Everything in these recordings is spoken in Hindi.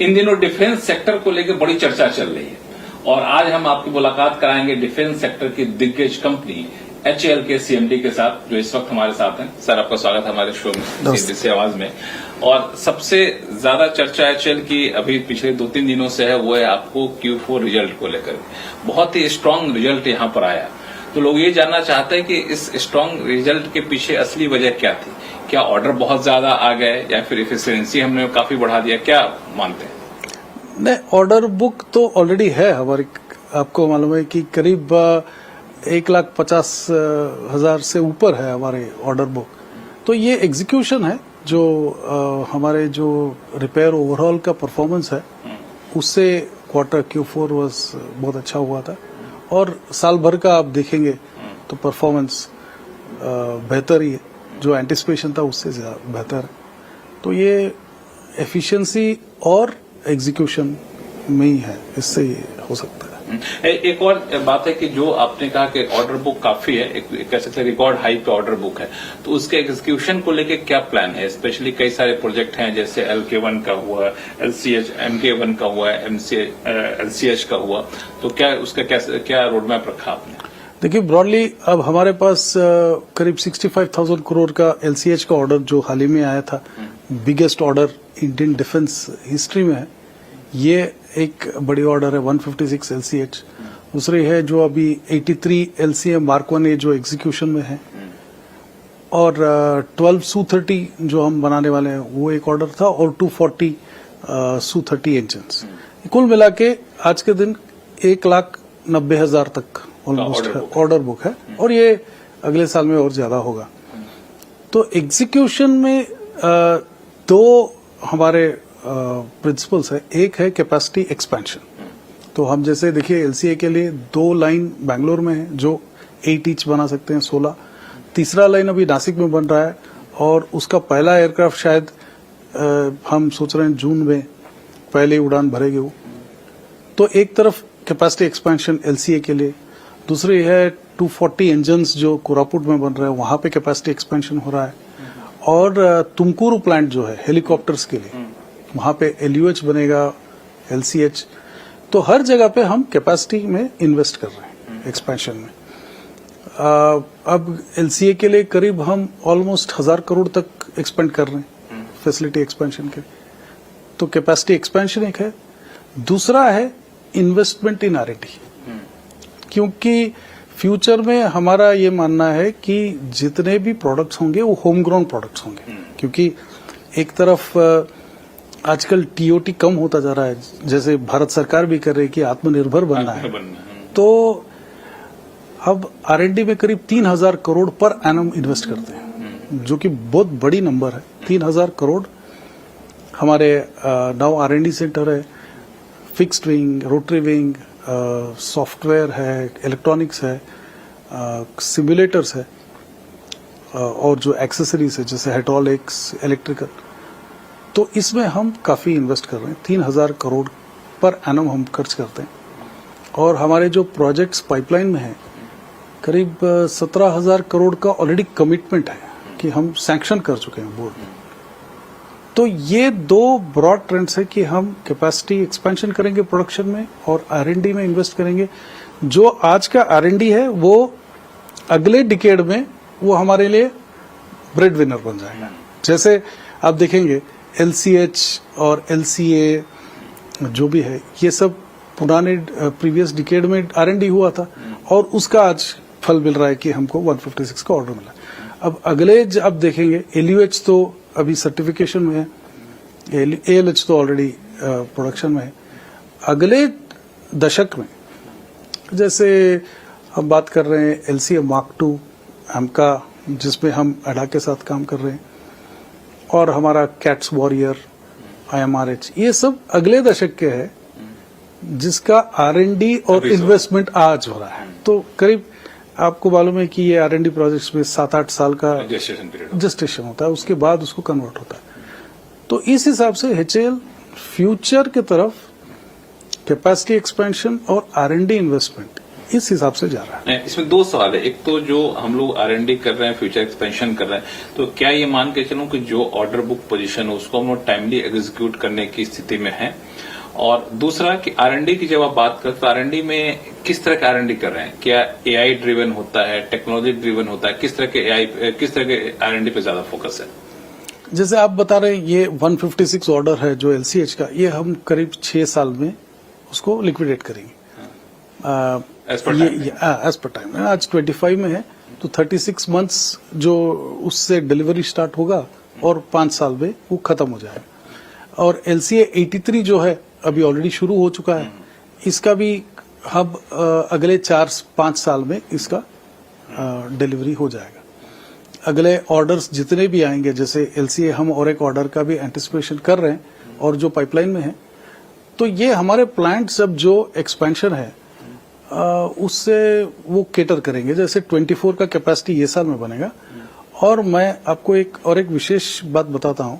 इन दिनों डिफेंस सेक्टर को लेकर बड़ी चर्चा चल रही है और आज हम आपकी मुलाकात कराएंगे डिफेंस सेक्टर की दिग्गज कंपनी HAL के CMD के साथ, जो इस वक्त हमारे साथ हैं। सर, आपका स्वागत है हमारे शो में CNBC आवाज में। और सबसे ज्यादा चर्चा HAL की अभी पिछले 2-3 दिनों से है, वो है आपको Q4 रिजल्ट को लेकर। बहुत ही स्ट्रांग रिजल्ट यहां पर आया, तो लोग ये जानना चाहते हैं कि इस स्ट्रांग रिजल्ट के पीछे असली वजह क्या थी। क्या ऑर्डर बहुत ज्यादा आ गए या फिर एफिशिएंसी हमने काफी बढ़ा दिया, क्या मानते हैं? नहीं, ऑर्डर बुक तो ऑलरेडी है हमारी। आपको मालूम है कि करीब 1,50,000 से ऊपर है हमारे ऑर्डर बुक। तो ये एग्जीक्यूशन है जो हमारे जो रिपेयर ओवरऑल का परफॉर्मेंस है उससे क्वार्टर Q4 बहुत अच्छा हुआ था। और साल भर का आप देखेंगे तो परफॉर्मेंस बेहतर ही है, जो एंटिसिपेशन था उससे बेहतर है। तो ये एफिशिएंसी और एग्जीक्यूशन में ही है, इससे हो सकता है। एक और बात है कि जो आपने कहा कि ऑर्डर बुक काफी है, एक कह सकते हैं रिकॉर्ड हाई पे ऑर्डर बुक है, तो उसके एग्जीक्यूशन को लेके क्या प्लान है? स्पेशली कई सारे प्रोजेक्ट हैं, जैसे LK1 का हुआ, LCH MK1 का हुआ, LCH का हुआ, तो क्या उसका क्या रोड मैप रखा आपने? देखिए, ब्रॉडली अब हमारे पास करीब 65,000 करोड़ का LCH का ऑर्डर जो हाल ही में आया था, biggest order Indian defence history में है। ये एक बड़ी ऑर्डर है 156 LCH। दूसरी है जो अभी 83 LCM Mark 1A जो एग्जीक्यूशन में है, और 12 Su-30 जो हम बनाने वाले हैं वो एक ऑर्डर था, और 240 Su-30 इंजन। कुल मिला के आज के दिन 1,90,000 तक ऑलमोस्ट ऑर्डर बुक है, और ये अगले साल में और ज्यादा होगा। तो एग्जीक्यूशन में दो हमारे प्रिंसिपल्स है। एक है कैपेसिटी एक्सपेंशन। तो हम जैसे देखिए LCA के लिए 2 लाइन बैंगलोर में है जो 8 ईच बना सकते हैं, 16। तीसरा लाइन अभी नासिक में बन रहा है, और उसका पहला एयरक्राफ्ट शायद हम सोच रहे हैं जून में पहले उड़ान भरेगी वो। तो एक तरफ कैपेसिटी एक्सपेंशन LCA के लिए, दूसरी है 240 इंजन जो कोरापुट में बन रहा है, वहां पे कैपेसिटी एक्सपेंशन हो रहा है। और तुमकुरू प्लांट जो है हेलीकॉप्टर्स के लिए, वहां पे LUH बनेगा, LCH। तो हर जगह पे हम कैपेसिटी में इन्वेस्ट कर रहे हैं एक्सपेंशन में। अब LCA के लिए करीब हम ऑलमोस्ट 1,000 करोड़ तक एक्सपेंड कर रहे हैं फैसिलिटी एक्सपेंशन के। तो कैपेसिटी एक्सपेंशन एक है। दूसरा है इन्वेस्टमेंट इन R&D, क्योंकि फ्यूचर में हमारा ये मानना है कि जितने भी प्रोडक्ट्स होंगे वो होम ग्रोन प्रोडक्ट्स होंगे, क्योंकि एक तरफ आजकल TOT कम होता जा रहा है, जैसे भारत सरकार भी कर रही है कि आत्मनिर्भर बनना है। तो अब R&D में करीब 3,000 करोड़ पर एनम इन्वेस्ट करते हैं, जो कि बहुत बड़ी नंबर है। 3,000 करोड़ हमारे नाउ R&D सेंटर है, fixed wing, rotary wing, software है, इलेक्ट्रॉनिक्स है, सिमुलेटर्स है, और जो एक्सेसरीज है जैसे हाइड्रोलिक्स, इलेक्ट्रिकल। तो इसमें हम काफी इन्वेस्ट कर रहे हैं। 3,000 करोड़ पर एनम हम खर्च करते हैं। और हमारे जो प्रोजेक्ट्स पाइपलाइन में हैं, करीब 17,000 करोड़ का ऑलरेडी कमिटमेंट है कि हम सैंक्शन कर चुके हैं बोर्ड में। तो ये 2 ब्रॉड ट्रेंड्स है कि हम कैपेसिटी एक्सपेंशन करेंगे प्रोडक्शन में, और R&D में इन्वेस्ट करेंगे। जो आज का R&D है वो अगले डिकेड में वो हमारे लिए ब्रेड विनर बन जाएगा। जैसे आप देखेंगे LCH और LCA जो भी है, ये सब पुराने प्रीवियस डिकेड में R&D हुआ था, और उसका आज फल मिल रहा है कि हमको 156 का ऑर्डर मिला। अब अगले आप देखेंगे LUH तो अभी सर्टिफिकेशन में है, ALH तो ऑलरेडी प्रोडक्शन में है। अगले दशक में जैसे हम बात कर रहे हैं LCA Mark 2 AMCA, जिसमें हम अडा के साथ काम कर रहे हैं, और हमारा कैट्स वॉरियर, IMRH, ये सब अगले दशक के हैं, जिसका R&D और इन्वेस्टमेंट आज हो रहा है। तो करीब आपको मालूम है कि ये R&D प्रोजेक्ट्स में 7-8 साल का जेस्टेशन होता है, उसके बाद उसको कन्वर्ट होता है। तो इस हिसाब से HAL फ्यूचर की तरफ कैपेसिटी एक्सपेंशन और R&D इन्वेस्टमेंट इस हिसाब से जा रहा है। इसमें दो सवाल है, एक तो जो हम लोग R&D कर रहे हैं, फ्यूचर एक्सपेंशन कर रहे हैं, तो क्या ये मान के चलूं कि जो ऑर्डर बुक पोजीशन है उसको हम लोग टाइमली एग्जीक्यूट करने की स्थिति में है? और दूसरा कि R&D की जब आप बात करते तो R&D में किस तरह का R&D कर रहे हैं? क्या AI ड्रिवन होता है, टेक्नोलॉजी ड्रिवन होता है? किस तरह के R&D पे ज्यादा फोकस है? जैसे आप बता रहे हैं, ये 156 ऑर्डर है जो LCH का, ये हम करीब 6 साल में उसको लिक्विडेट करेंगे एज पर टाइम। आज 25 में है तो 36 मंथ्स जो उससे डिलीवरी स्टार्ट होगा और 5 साल में वो खत्म हो जाएगा। और LCA 83 जो है अभी ऑलरेडी शुरू हो चुका है, इसका भी हम अगले 4-5 साल में इसका डिलीवरी हो जाएगा। अगले ऑर्डर्स जितने भी आएंगे, जैसे LCA हम और एक ऑर्डर का भी एंटिसिपेशन कर रहे हैं और जो पाइपलाइन में है, तो ये हमारे प्लांट सब जो एक्सपेंशन है उससे वो केटर करेंगे। जैसे 24 का कैपेसिटी ये साल में बनेगा। और मैं आपको एक विशेष बात बताता हूँ,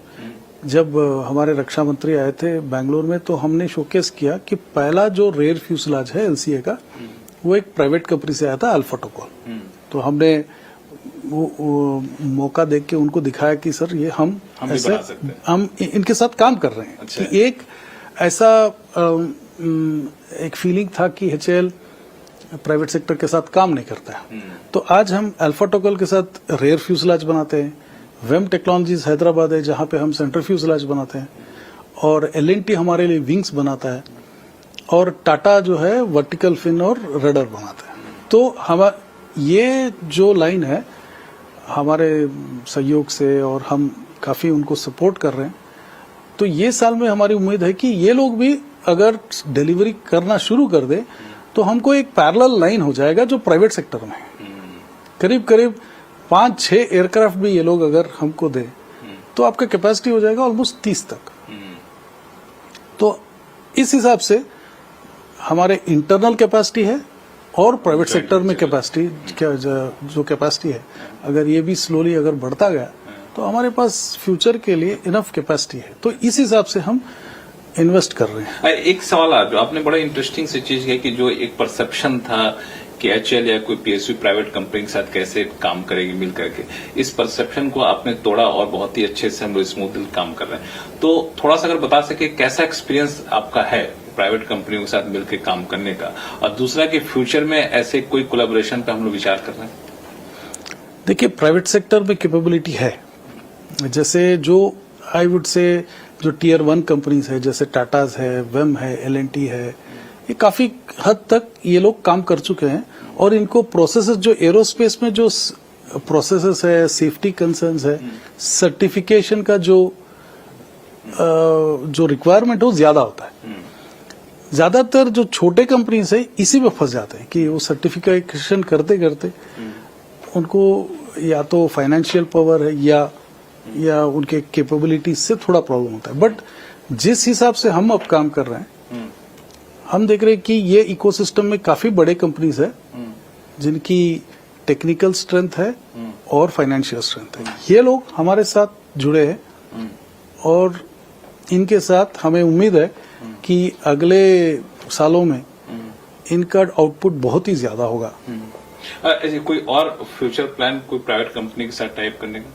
जब हमारे रक्षा मंत्री आए थे बेंगलोर में तो हमने शोकेस किया कि पहला जो रेयर फ्यूसलाज है LCA का, वो एक प्राइवेट कंपनी से आया था, अल्फा टोकॉल। तो हमने वो मौका देख के उनको दिखाया कि सर ये हम ऐसे हम इनके साथ काम कर रहे हैं। अच्छा। कि एक ऐसा एक फीलिंग था कि HAL प्राइवेट सेक्टर के साथ काम नहीं करता है। तो आज हम अल्फा टोकॉल के साथ रेयर फ्यूसलाज बनाते हैं। वेम टेक्नोलॉजीज हैदराबाद है जहां पे हम सेंटर फ्यूसलाज बनाते हैं, और L&T हमारे लिए विंग्स बनाता है, और टाटा जो है वर्टिकल फिन और रडर बनाता है। तो हम ये जो लाइन है हमारे सहयोग से, और हम काफी उनको सपोर्ट कर रहे हैं। तो ये साल में हमारी उम्मीद है कि ये लोग भी अगर डिलीवरी करना शुरू कर दे तो हमको एक पैरेलल लाइन हो जाएगा जो प्राइवेट सेक्टर में है। करीब करीब 5-6 एयरक्राफ्ट भी ये लोग अगर हमको दे तो आपका कैपेसिटी हो जाएगा ऑलमोस्ट 30 तक। तो इस हिसाब से हमारे इंटरनल कैपेसिटी है और प्राइवेट सेक्टर में कैपेसिटी जो कैपेसिटी है, अगर ये भी स्लोली अगर बढ़ता गया तो हमारे पास फ्यूचर के लिए इनफ कैपेसिटी है। तो इस हिसाब से हम इन्वेस्ट कर रहे हैं। एक सवाल जो आपने बड़ा इंटरेस्टिंग सी चीज है कि जो एक परसेप्शन था कि HAL या कोई PSU प्राइवेट कंपनी के साथ कैसे काम करेगी मिल करके, इस परसेप्शन को आपने तोड़ा और बहुत ही अच्छे से हम लोग स्मूथली काम कर रहे हैं। तो थोड़ा सा अगर बता सके कैसा एक्सपीरियंस आपका है प्राइवेट कंपनियों के साथ मिलकर काम करने का, और दूसरा कि फ्यूचर में ऐसे कोई कोलैबोरेशन पे हम लोग विचार कर रहे हैं? देखिए, प्राइवेट सेक्टर में कैपेबिलिटी है। जैसे जो आई वुड से जो Tier 1 कंपनीज है, जैसे टाटाज है, वेम है, L&T है, ये काफी हद तक ये लोग काम कर चुके हैं। और इनको प्रोसेसेस जो एरोस्पेस में जो प्रोसेसेस है, सेफ्टी कंसर्न्स है, सर्टिफिकेशन का जो रिक्वायरमेंट है वो ज्यादा होता है। ज्यादातर जो छोटे कंपनीज है इसी में फंस जाते हैं कि वो सर्टिफिकेशन करते करते उनको या तो फाइनेंशियल पावर है या उनके कैपेबिलिटी से थोड़ा प्रॉब्लम होता है। बट जिस हिसाब से हम अब काम कर रहे हैं, हम देख रहे हैं कि ये इकोसिस्टम में काफी बड़े कंपनीज है जिनकी टेक्निकल स्ट्रेंथ है और फाइनेंशियल स्ट्रेंथ है। ये लोग हमारे साथ जुड़े हैं और इनके साथ हमें उम्मीद है कि अगले सालों में इनका आउटपुट बहुत ही ज्यादा होगा। कोई और फ्यूचर प्लान कोई प्राइवेट कंपनी के साथ टाइप करने का?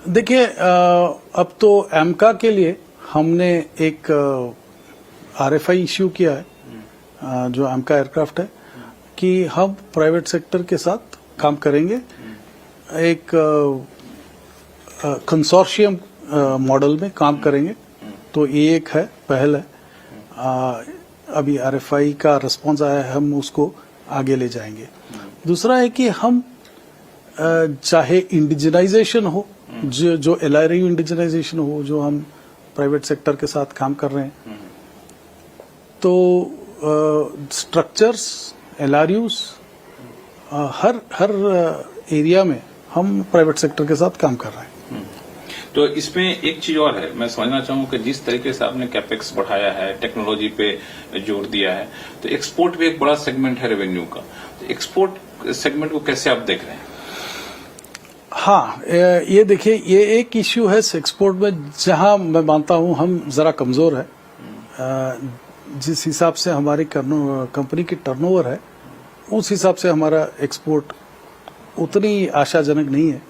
देखिए, अब तो एमका के लिए हमने एक RFI इश्यू किया है, जो एमका एयरक्राफ्ट है, कि हम प्राइवेट सेक्टर के साथ काम करेंगे। एक कंसोर्शियम मॉडल में काम करेंगे। तो ये एक है, पहल है। अभी RFI का रिस्पांस आया है, हम उसको आगे ले जाएंगे। दूसरा है कि हम चाहे इंडिजिनाइजेशन हो, जो LRU इंडिजिनाइजेशन हो, जो हम प्राइवेट सेक्टर के साथ काम कर रहे हैं, तो स्ट्रक्चर्स, LRUs हर एरिया में हम प्राइवेट सेक्टर के साथ काम कर रहे हैं। तो इसमें एक चीज और है, मैं समझना चाहूंगा कि जिस तरीके से आपने कैपेक्स बढ़ाया है, टेक्नोलॉजी पे जोर दिया है, तो एक्सपोर्ट भी एक बड़ा सेगमेंट है रेवेन्यू का। तो एक्सपोर्ट सेगमेंट को कैसे आप देख रहे हैं? हाँ, ये देखिए, ये एक इश्यू है एक्सपोर्ट में जहां मैं मानता हूं हम जरा कमजोर है। जिस हिसाब से हमारी कंपनी की टर्नओवर है उस हिसाब से हमारा एक्सपोर्ट उतनी आशाजनक नहीं है,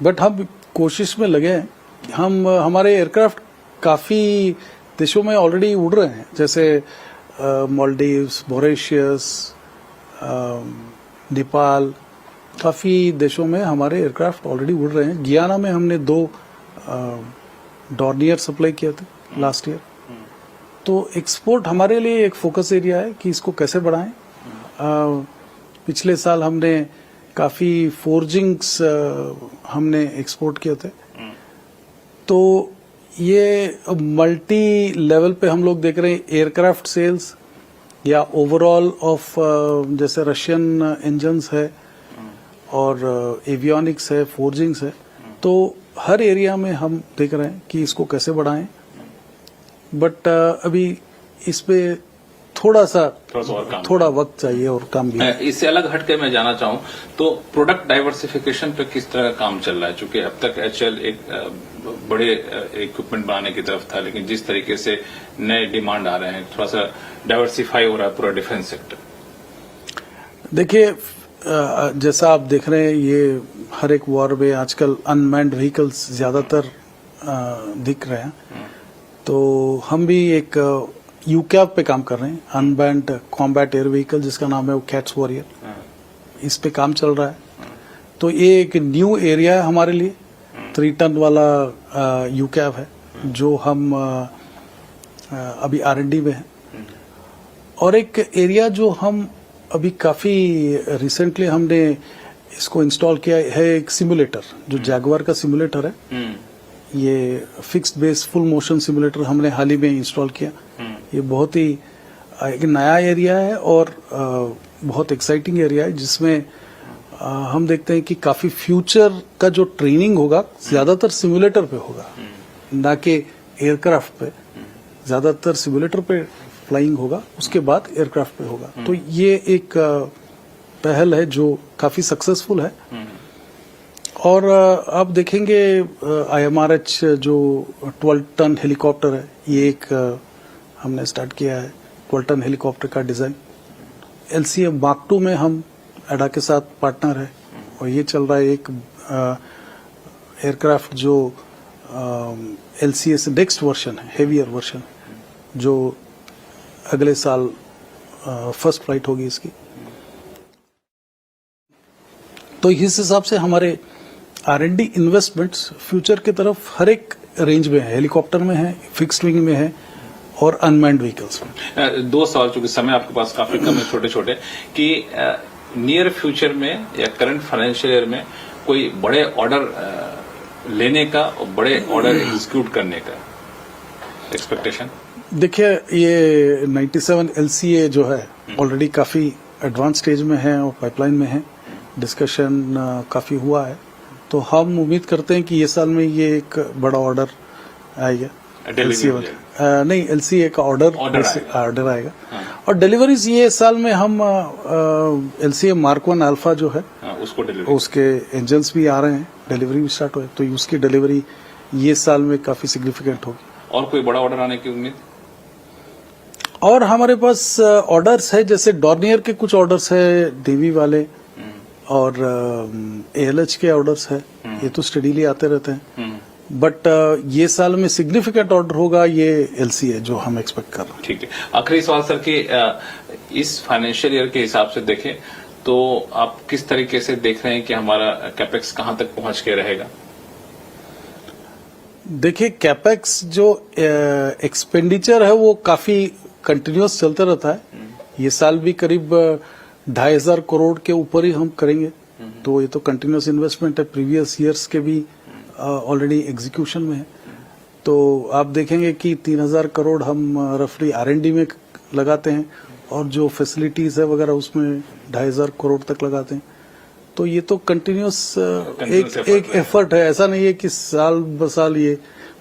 बट हम कोशिश में लगे हैं। हम हमारे एयरक्राफ्ट काफी देशों में ऑलरेडी उड़ रहे हैं, जैसे मालदीव्स, मॉरिशस, नेपाल, काफी देशों में हमारे एयरक्राफ्ट ऑलरेडी उड़ रहे हैं। गियाना में हमने 2 डॉर्नियर सप्लाई किए थे लास्ट ईयर। तो एक्सपोर्ट हमारे लिए एक फोकस एरिया है कि इसको कैसे बढ़ाएं। पिछले साल हमने काफी फोर्जिंग्स हमने एक्सपोर्ट किए थे। तो ये मल्टी लेवल पे हम लोग देख रहे हैं एयरक्राफ्ट सेल्स या ओवरऑल ऑफ, जैसे रशियन इंजन्स है और एवियोनिक्स है, फोर्जिंग्स है। तो हर एरिया में हम देख रहे हैं कि इसको कैसे बढ़ाएं, बट अभी इस पे थोड़ा वक्त चाहिए और काम भी। इससे अलग हटके मैं जाना चाहूं तो प्रोडक्ट डाइवर्सिफिकेशन पे किस तरह का काम चल रहा है? चूंकि अब तक एचएल एक बड़े इक्विपमेंट बनाने की तरफ था, लेकिन जिस तरीके से नए डिमांड आ रहे हैं, थोड़ा सा डाइवर्सिफाई हो रहा है पूरा डिफेंस सेक्टर। देखिए, जैसा आप देख रहे हैं, ये हर एक वॉर में आजकल अनमैन्ड व्हीकल्स ज्यादातर दिख रहे हैं। तो हम भी एक यूकैव पे काम कर रहे हैं, अनमैन्ड कॉम्बैट एयर व्हीकल, जिसका नाम है वो कैट्स वॉरियर। इस पे काम चल रहा है। तो ये एक न्यू एरिया है हमारे लिए। 3 टन वाला यूकैव है जो हम अभी R&D में है। और एक एरिया जो हम अभी काफी रिसेंटली हमने इसको इंस्टॉल किया है, एक सिमुलेटर, जो जैगवार का सिमुलेटर है। ये fixed base full motion simulator हमने हाल ही में इंस्टॉल किया। ये बहुत ही एक नया एरिया है और बहुत एक्साइटिंग एरिया है, जिसमें हम देखते हैं कि काफी फ्यूचर का जो ट्रेनिंग होगा ज्यादातर सिमुलेटर पे होगा, ना कि एयरक्राफ्ट पे। ज्यादातर सिमुलेटर पे फ्लाइंग होगा, उसके बाद एयरक्राफ्ट पे होगा। तो ये एक पहल है जो काफी सक्सेसफुल है। और आप देखेंगे IMRH जो 12 टन हेलीकॉप्टर है, ये एक हमने स्टार्ट किया है 12 टन हेलीकॉप्टर का डिजाइन। LCA Mark II में हम एडा के साथ पार्टनर है, और ये चल रहा है एक एयरक्राफ्ट जो LCA से नेक्स्ट वर्जन है, हेवियर वर्जन, जो अगले साल फर्स्ट फ्लाइट होगी इसकी। तो इस हिसाब से हमारे R&D इन्वेस्टमेंट्स फ्यूचर की तरफ हर एक रेंज में है, हेलीकॉप्टर में है, फिक्स्ड विंग में है और अनमैन्ड व्हीकल्स में। 2 सवाल, चूंकि समय आपके पास काफी कम है, छोटे छोटे, कि नियर फ्यूचर में या करंट फाइनेंशियल ईयर में कोई बड़े ऑर्डर लेने का और बड़े ऑर्डर एग्जीक्यूट करने का एक्सपेक्टेशन? देखिए, ये 97 LCA जो है ऑलरेडी काफी एडवांस स्टेज में है और पाइपलाइन में है। डिस्कशन काफी हुआ है। तो हम उम्मीद करते हैं कि ये साल में ये एक बड़ा ऑर्डर आएगा। नहीं, LCA का ऑर्डर आएगा। और डिलीवरीज ये साल में हम LCA Mark I अल्फा जो है उसके इंजन्स भी आ रहे हैं, डिलीवरी भी स्टार्ट हुए। तो उसकी डिलीवरी ये साल में काफी सिग्निफिकेंट होगी। और कोई बड़ा ऑर्डर आने की उम्मीद? और हमारे पास ऑर्डर्स है, जैसे डॉर्नियर के कुछ ऑर्डर्स है, नेवी वाले, और ALH के ऑर्डर्स है। ये तो स्टडीली आते रहते हैं। बट ये साल में सिग्निफिकेंट ऑर्डर होगा ये LCA जो हम एक्सपेक्ट कर रहे हैं। ठीक है। आखिरी सवाल सर, कि इस फाइनेंशियल ईयर के हिसाब से देखें तो आप किस तरीके से देख रहे हैं कि हमारा कैपेक्स कहां तक पहुंच के रहेगा? देखिए, कैपेक्स जो एक्सपेंडिचर है वो काफी कंटिन्यूअस चलता रहता है। ये साल भी करीब 2,500 करोड़ के ऊपर ही हम करेंगे। तो ये तो कंटिन्यूअस इन्वेस्टमेंट है, प्रीवियस ईयर्स के भी ऑलरेडी एग्जीक्यूशन में है। तो आप देखेंगे कि 3,000 करोड़ हम रफली R&D में लगाते हैं, और जो फैसिलिटीज है वगैरह उसमें 2,500 करोड़ तक लगाते हैं। तो ये तो कंटिन्यूअस एक एफर्ट है, ऐसा नहीं है कि साल ब साल ये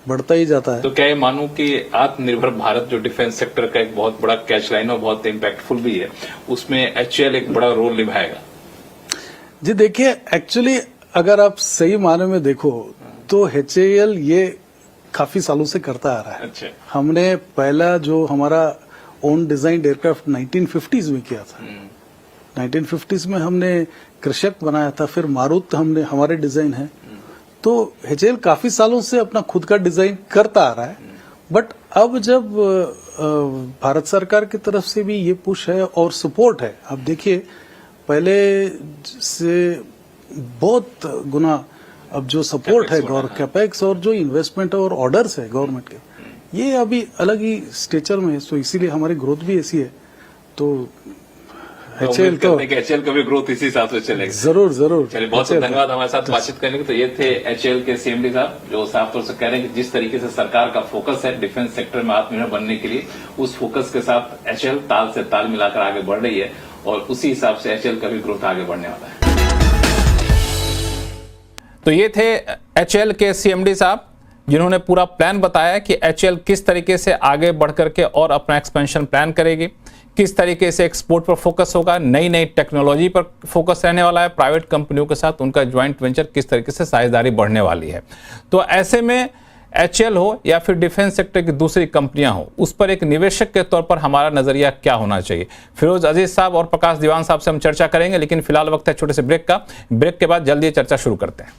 बढ़ता ही जाता है। तो क्या ये मानूं कि आत्मनिर्भर भारत जो डिफेंस सेक्टर का एक बहुत बड़ा कैच लाइन और बहुत इम्पैक्टफुल भी है, उसमें HAL एक बड़ा रोल निभाएगा? जी देखिए, एक्चुअली अगर आप सही मायने में देखो तो HAL ये काफी सालों से करता आ रहा है। अच्छा। हमने पहला जो हमारा ओन डिजाइन एयरक्राफ्ट 1950s में किया था, 1950s में हमने कृषक बनाया था, फिर मारुत हमने हमारे डिजाइन है। तो एचएएल काफी सालों से अपना खुद का डिजाइन करता आ रहा है, बट अब जब भारत सरकार की तरफ से भी ये पुश है और सपोर्ट है, अब देखिए पहले से बहुत गुना अब जो सपोर्ट है गवर्नमेंट कैपेक्स और जो इन्वेस्टमेंट और ऑर्डर्स है गवर्नमेंट के, ये अभी अलग ही स्टेचर में है। तो इसीलिए हमारी ग्रोथ भी ऐसी है। तो एचएएल तो एचएएल का भी ग्रोथ इसी हिसाब से चलेगा। जरूर जरूर। चलिए, बहुत बहुत धन्यवाद हमारे साथ बातचीत करने के। तो ये थे एचएएल के सीएमडी साहब, जो साफ तौर से कह रहे हैं कि जिस तरीके से सरकार का फोकस है डिफेंस सेक्टर में आत्मनिर्भर बनने के लिए, उस फोकस के साथ एचएएल ताल से ताल मिलाकर आगे बढ़ रही है और उसी हिसाब से एचएएल का भी ग्रोथ आगे बढ़ने वाला है। तो ये थे एचएएल के सीएमडी साहब, जिन्होंने पूरा प्लान बताया कि एचएएल किस तरीके से आगे बढ़ करके और अपना एक्सपेंशन प्लान करेगी, किस तरीके से एक्सपोर्ट पर फोकस होगा, नई नई टेक्नोलॉजी पर फोकस रहने वाला है, प्राइवेट कंपनियों के साथ उनका ज्वाइंट वेंचर किस तरीके से साझेदारी बढ़ने वाली है। तो ऐसे में एचएएल हो या फिर डिफेंस सेक्टर की दूसरी कंपनियां हो, उस पर एक निवेशक के तौर पर हमारा नजरिया क्या होना चाहिए, फिरोज अजीज साहब और प्रकाश दीवान साहब से हम चर्चा करेंगे। लेकिन फिलहाल वक्त है छोटे से ब्रेक का। ब्रेक के बाद जल्दी चर्चा शुरू करते हैं।